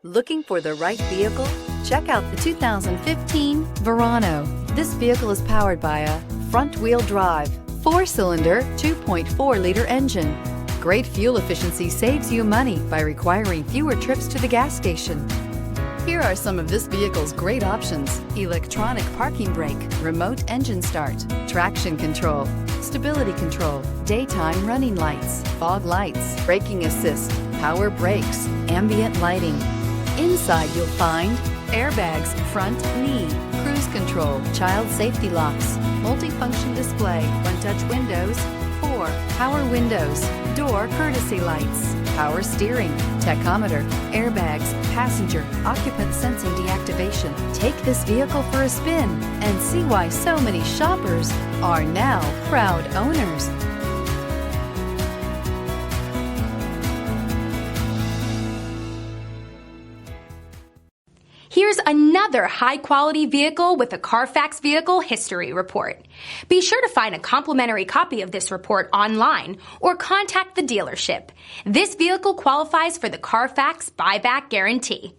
Looking for the right vehicle? Check out the 2015 Verano. This vehicle is powered by a front-wheel drive, 4-cylinder, 2.4-liter engine. Great fuel efficiency saves you money by requiring fewer trips to the gas station. Here are some of this vehicle's great options: electronic parking brake, remote engine start, traction control, stability control, daytime running lights, fog lights, braking assist, power brakes, ambient lighting. Inside you'll find airbags, front knee, cruise control, child safety locks, multifunction display, one-touch windows, 4 power windows, door courtesy lights, power steering, tachometer, airbags, passenger, occupant sensing deactivation. Take this vehicle for a spin and see why so many shoppers are now proud owners. Here's another high-quality vehicle with a Carfax Vehicle History Report. Be sure to find a complimentary copy of this report online or contact the dealership. This vehicle qualifies for the Carfax Buyback Guarantee.